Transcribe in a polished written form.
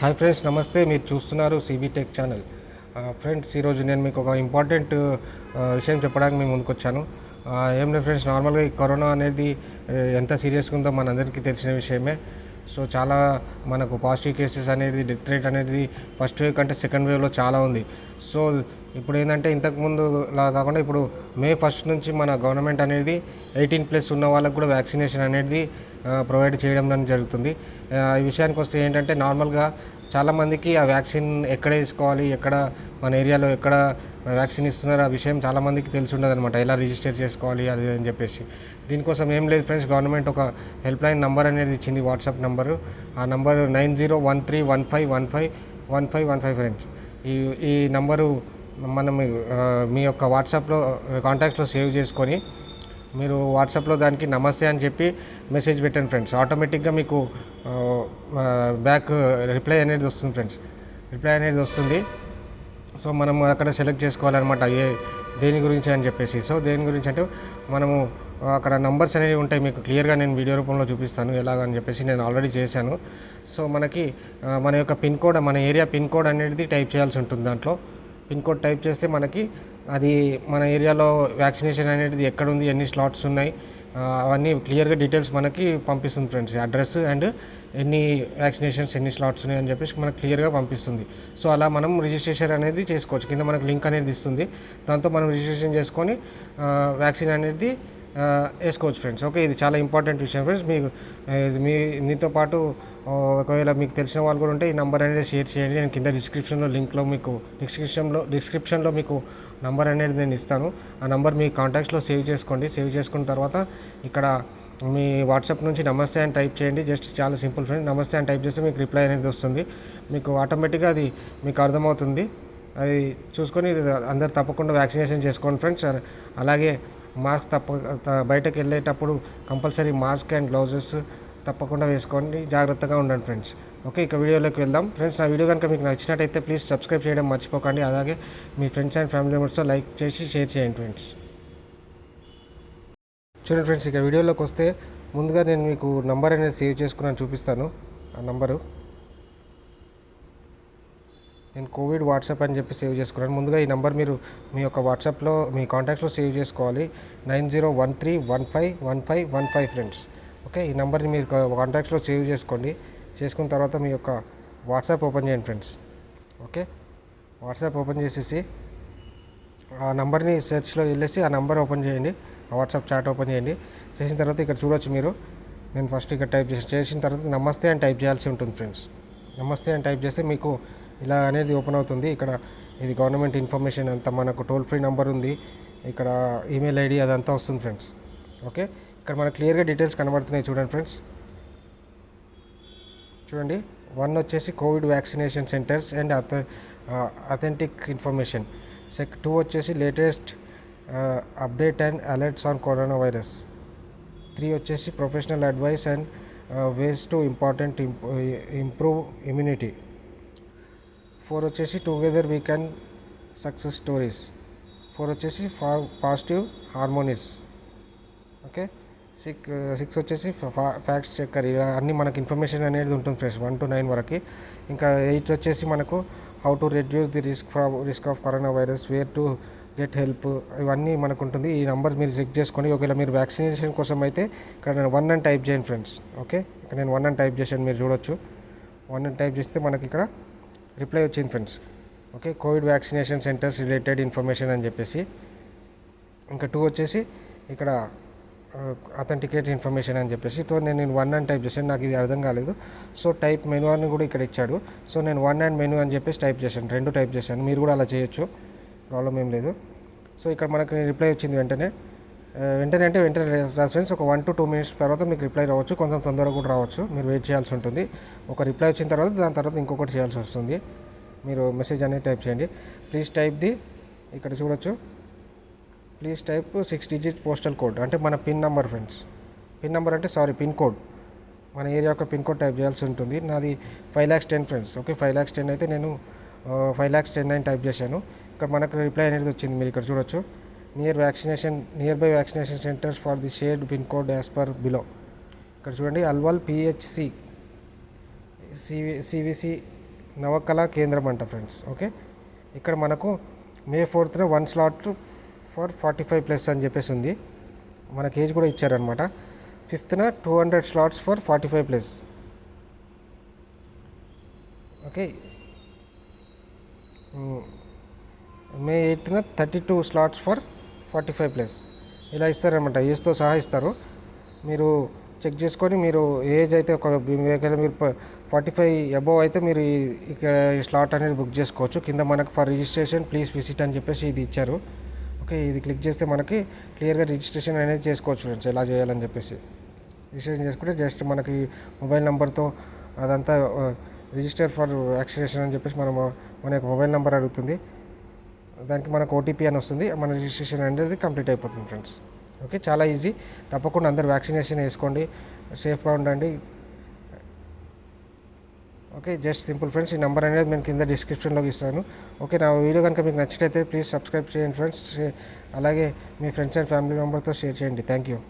Hi friends, నమస్తే. మీరు చూస్తున్నారు సిబి టెక్ ఛానల్. ఫ్రెండ్స్, ఈరోజు నేను మీకు ఒక ఇంపార్టెంట్ విషయం చెప్పడానికి మేము ముందుకు వచ్చాను. ఏం లేదు ఫ్రెండ్స్, నార్మల్గా ఈ కరోనా అనేది ఎంత సీరియస్గా ఉందో మనందరికీ తెలిసిన విషయమే. సో చాలా మనకు పాజిటివ్ కేసెస్ అనేది, డెత్ రేట్ అనేది ఫస్ట్ వేవ్ కంటే సెకండ్ వేవ్లో చాలా ఉంది. సో ఇప్పుడు ఏంటంటే ఇంతకుముందు లా కాకుండా ఇప్పుడు మే 1 నుంచి మన గవర్నమెంట్ అనేది 18+ ఉన్న వాళ్ళకు కూడా వ్యాక్సినేషన్ అనేది ప్రొవైడ్ చేయడం జరుగుతుంది. ఈ విషయానికి వస్తే ఏంటంటే నార్మల్గా చాలామందికి ఆ వ్యాక్సిన్ ఎక్కడ వేసుకోవాలి, ఎక్కడ మన ఏరియాలో ఎక్కడ వ్యాక్సిన్ ఇస్తున్నారు ఆ విషయం చాలామందికి తెలిసి ఉండదు అనమాట. ఎలా రిజిస్టర్ చేసుకోవాలి అది అని చెప్పేసి. దీనికోసం ఏం లేదు ఫ్రెండ్స్, గవర్నమెంట్ ఒక హెల్ప్ లైన్ నెంబర్ అనేది ఇచ్చింది, వాట్సాప్ నెంబరు. ఆ నెంబర్ 9013151515 ఫ్రెండ్స్. ఈ నెంబరు మనం మీ యొక్క వాట్సాప్లో కాంటాక్ట్స్లో సేవ్ చేసుకొని మీరు వాట్సాప్లో దానికి నమస్తే అని చెప్పి మెసేజ్ పెట్టండి ఫ్రెండ్స్. ఆటోమేటిక్గా మీకు బ్యాక్ రిప్లై అనేది వస్తుంది ఫ్రెండ్స్. రిప్లై అనేది వస్తుంది. సో మనం అక్కడ సెలెక్ట్ చేసుకోవాలన్నమాట దేని గురించి అని చెప్పేసి. సో దేని గురించి అంటే మనము అక్కడ నంబర్స్ అనేవి ఉంటాయి, మీకు క్లియర్గా నేను వీడియో రూపంలో చూపిస్తాను ఎలాగని చెప్పేసి. నేను ఆల్రెడీ చేశాను. సో మనకి మన యొక్క పిన్ కోడ్, మన ఏరియా పిన్ కోడ్ అనేది టైప్ చేయాల్సి ఉంటుంది. దాంట్లో పిన్ కోడ్ టైప్ చేస్తే మనకి అది మన ఏరియాలో వ్యాక్సినేషన్ అనేది ఎక్కడుంది, ఎన్ని స్లాట్స్ ఉన్నాయి, అవన్నీ క్లియర్గా డీటెయిల్స్ మనకి పంపిస్తుంది ఫ్రెండ్స్. అడ్రస్ అండ్ ఎన్ని వ్యాక్సినేషన్స్, ఎన్ని స్లాట్స్ ఉన్నాయి అని చెప్పేసి మనకు క్లియర్గా పంపిస్తుంది. సో అలా మనం రిజిస్ట్రేషన్ అనేది చేసుకోవచ్చు. కింద మనకు లింక్ అనేది ఇస్తుంది. దాంతో మనం రిజిస్ట్రేషన్ చేసుకొని వ్యాక్సిన్ అనేది వేసుకోవచ్చు ఫ్రెండ్స్. ఓకే, ఇది చాలా ఇంపార్టెంట్ విషయం ఫ్రెండ్స్. మీతో పాటు ఒకవేళ మీకు తెలిసిన వాళ్ళు కూడా ఉంటే ఈ నెంబర్ అనేది షేర్ చేయండి. నేను కింద లింక్లో మీకు డిస్క్రిప్షన్లో మీకు నంబర్ అనేది నేను ఇస్తాను. ఆ నెంబర్ మీ కాంటాక్ట్స్లో సేవ్ చేసుకోండి. సేవ్ చేసుకున్న తర్వాత ఇక్కడ మీ వాట్సాప్ నుంచి నమస్తే అని టైప్ చేయండి. జస్ట్ చాలా సింపుల్ ఫ్రెండ్. నమస్తే అని టైప్ చేస్తే మీకు రిప్లై అనేది వస్తుంది. మీకు ఆటోమేటిక్గా అది మీకు అర్థమవుతుంది. అది చూసుకొని అందరు తప్పకుండా వ్యాక్సినేషన్ చేసుకోండి ఫ్రెండ్స్. అలాగే మాస్క్ బయటకు వెళ్ళేటప్పుడు కంపల్సరీ మాస్క్ అండ్ గ్లౌజెస్ తప్పకుండా వేసుకోండి. జాగ్రత్తగా ఉండండి ఫ్రెండ్స్. ఓకే, ఇక వీడియోలోకి వెళ్దాం ఫ్రెండ్స్. నా వీడియో కనుక మీకు నచ్చినట్టయితే ప్లీజ్ సబ్స్క్రైబ్ చేయడం మర్చిపోకండి. అలాగే మీ ఫ్రెండ్స్ అండ్ ఫ్యామిలీ మెంబర్స్తో లైక్ చేసి షేర్ చేయండి ఫ్రెండ్స్. చూడండి ఫ్రెండ్స్, ఇక వీడియోలోకి వస్తే ముందుగా నేను మీకు నంబర్ అనేది సేవ్ చేసుకున్నాను, చూపిస్తాను. ఆ నంబరు నేను కోవిడ్ వాట్సాప్ అని చెప్పి సేవ్ చేసుకున్నాను. ముందుగా ఈ నెంబర్ మీరు మీ యొక్క వాట్సాప్లో మీ కాంటాక్ట్స్లో సేవ్ చేసుకోవాలి. 9013151515 ఫ్రెండ్స్. ఓకే, ఈ నెంబర్ని మీరు కాంటాక్ట్స్లో సేవ్ చేసుకోండి. చేసుకున్న తర్వాత మీ యొక్క వాట్సాప్ ఓపెన్ చేయండి ఫ్రెండ్స్. ఓకే, వాట్సాప్ ఓపెన్ చేసేసి ఆ నెంబర్ని సెర్చ్లో వెళ్ళేసి ఆ నెంబర్ ఓపెన్ చేయండి. ఆ వాట్సాప్ చాట్ ఓపెన్ చేయండి. చేసిన తర్వాత ఇక్కడ చూడొచ్చు మీరు. నేను ఫస్ట్ ఇక్కడ టైప్ చేసిన తర్వాత నమస్తే అని టైప్ చేయాల్సి ఉంటుంది ఫ్రెండ్స్. నమస్తే అని టైప్ చేస్తే మీకు ఇలా అనేది ఓపెన్ అవుతుంది. ఇక్కడ ఇది గవర్నమెంట్ ఇన్ఫర్మేషన్ అంతా, మనకు టోల్ ఫ్రీ నెంబర్ ఉంది, ఇక్కడ ఈమెయిల్ ఐడి అదంతా వస్తుంది ఫ్రెండ్స్. ఓకే, ఇక్కడ మనకు క్లియర్గా డీటెయిల్స్ కనబడుతున్నాయి చూడండి ఫ్రెండ్స్. చూడండి, 1 వచ్చేసి Covid vaccination centres and authentic information. 2 వచ్చేసి latest update and alerts on corona virus. 3 వచ్చేసి professional advice and ways to improve immunity. 4 వచ్చేసి together we can success stories. 4 వచ్చేసి పాజిటివ్ హార్మోనీస్. ఓకే, 6 వచ్చేసి ఫ్యాక్ట్స్ చెక్కర్. ఇలా అన్నీ మనకి ఇన్ఫర్మేషన్ అనేది ఉంటుంది ఫ్రెండ్స్ 1 to 9 వరకు. ఇంకా 8 వచ్చేసి మనకు how to reduce the risk of corona virus, where to get help, ఇవన్నీ మనకు ఉంటుంది. ఈ నెంబర్ మీరు చెక్ చేసుకొని ఒకవేళ మీరు వ్యాక్సినేషన్ కోసం అయితే ఇక్కడ 1 అని టైప్ చేయండి ఫ్రెండ్స్. ఓకే, ఇక్కడ నేను 1 అని టైప్ చేశాను, మీరు చూడొచ్చు. 1 అని టైప్ చేస్తే మనకి ఇక్కడ రిప్లై వచ్చింది friends. Okay, Covid vaccination centres related information అని చెప్పేసి. ఇంకా 2 వచ్చేసి ఇక్కడ అథెంటికేట్ ఇన్ఫర్మేషన్ అని చెప్పేసి. సో నేను 1 అని టైప్ చేశాను, నాకు ఇది అర్థం కాలేదు. సో టైప్ మెనూ అని కూడా ఇక్కడ ఇచ్చాడు. సో నేను 1 అండ్ మెనూ అని చెప్పేసి టైప్ చేశాను, 2 టైప్ చేశాను. మీరు కూడా అలా చేయొచ్చు, ప్రాబ్లం ఏం లేదు. సో ఇక్కడ మనకు రిప్లై వచ్చింది వెంటనే రాదు ఫ్రెండ్స్. ఒక 1 to 2 minutes తర్వాత మీకు రిప్లై రావచ్చు, కొంచెం తొందరగా కూడా రావచ్చు. మీరు వెయిట్ చేయాల్సి ఉంటుంది. ఒక రిప్లై వచ్చిన తర్వాత దాని తర్వాత ఇంకొకటి చేయాల్సి వస్తుంది. మీరు మెసేజ్ అనేది టైప్ చేయండి. ప్లీజ్ టైప్ ఇక్కడ చూడొచ్చు, please type 6 digit postal code, అంటే మన pin number friends. Pin number అంటే పిన్ కోడ్, మన ఏరియా యొక్క పిన్ కోడ్ టైప్ చేయాల్సి ఉంటుంది. నాది 5,10,000 ఫ్రెండ్స్. ఓకే, 5,10,000 అయితే నేను 5,10,000 అని టైప్ చేశాను. ఇక్కడ మనకు రిప్లై అనేది వచ్చింది, మీరు ఇక్కడ చూడొచ్చు. Near by vaccination centres for the shared pin code as per below. ఇక్కడ చూడండి, అల్వాల్ PHC CVC నవకళ కేంద్రం అంట ఫ్రెండ్స్. ఓకే, ఇక్కడ మనకు మే 4th 1 స్లాట్ ఫర్ 45+ అని చెప్పేసి ఉంది. మనకి ఏజ్ కూడా ఇచ్చారనమాట. 5th 200 slots for 45+. Okay, May 8th 32 slots for 45+. ఇలా ఇస్తారనమాట, ఏజ్తో సహా ఇస్తారు. మీరు చెక్ చేసుకొని మీరు ఏజ్ అయితే ఒకవేళ మీరు 45 అబోవ్ అయితే మీరు ఇక్కడ స్లాట్ అనేది బుక్ చేసుకోవచ్చు. కింద మనకు ఫర్ రిజిస్ట్రేషన్ ప్లీజ్ విజిట్ అని చెప్పేసి ఇది ఇచ్చారు. ఓకే, ఇది క్లిక్ చేస్తే మనకి క్లియర్గా రిజిస్ట్రేషన్ అనేది చేసుకోవచ్చు ఫ్రెండ్స్. ఎలా చేయాలని చెప్పేసి రిజిస్ట్రేషన్ చేసుకుంటే జస్ట్ మనకి మొబైల్ నెంబర్తో అదంతా రిజిస్టర్ ఫర్ వ్యాక్సినేషన్ అని చెప్పేసి మన యొక్క మొబైల్ నెంబర్ అడుగుతుంది. దానికి మనకు ఓటీపీ అని వస్తుంది. మన రిజిస్ట్రేషన్ అనేది కంప్లీట్ అయిపోతుంది ఫ్రెండ్స్. ఓకే, చాలా ఈజీ. తప్పకుండా అందరు వ్యాక్సినేషన్ వేసుకోండి, సేఫ్గా ఉండండి. Okay, just simple friends. ఈ నెంబర్ అనేది నేను కింద డిస్క్రిప్షన్లోకి ఇస్తాను. ఓకే, నా వీడియో కనుక మీకు నచ్చినట్లయితే ప్లీజ్ సబ్స్క్రైబ్ చేయండి ఫ్రెండ్స్. అలాగే మీ ఫ్రెండ్స్ అండ్ ఫ్యామిలీ మెంబర్తో షేర్ చేయండి. Thank you.